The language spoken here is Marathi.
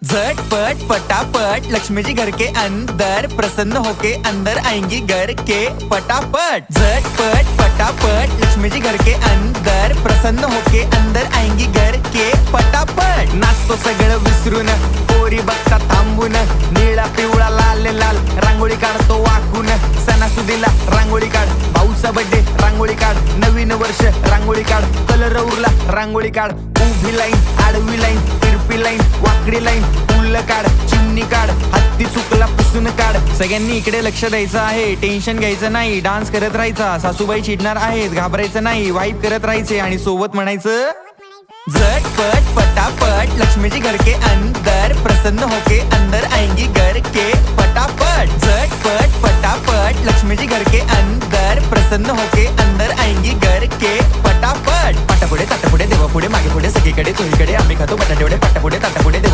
झटपट पटापट लक्ष्मी जी घर के अंदर प्रसन्न होके अंदर आएंगी घर के पटापट। झटपट पटापट लक्ष्मी जी घर के अंदर प्रसन्न होके अंदर आएंगी घर के पटापट। नाचतो सगळं विसरून पोरी बघता थांबून निळा पिवळा लाल लाल रांगोळी काढतो वाकून। सणासुदीला रांगोळी काढ, भाऊचा बर्थडे रांगोळी काढ, नवीन वर्ष रांगोळी काढ, कलर उरला रांगोळी काढ, उभी लाईन आडवी लाईन तिरपी लाईन वाकडी लाईन फुल काढ, चिमणी काढ, हत्ती चुकला पुसून काढ। सगळ्यांनी इकडे लक्ष द्यायचं आहे, टेन्शन घ्यायचं नाही, डान्स करत राहायचा। सासूबाई चिडणार आहेत, घाबरायचं नाही, वाईब करत राहायचे आणि सोबत म्हणायचं झटपट पटापट लक्ष्मी जी घर के अंदर प्रसन्न होके अंदर आएंगी घर के पटापट। झटपट पटापट लक्ष्मी जी घर के अंदर प्रसन्न होके अंदर आएंगी घर के पटापट। पाटापुढे ताटापुढे देवापुढे मागे पुढे सगळीकडे चोहीकडे आम्ही खातो बटाटेवडे पाटापुढे ताटापुढे देवा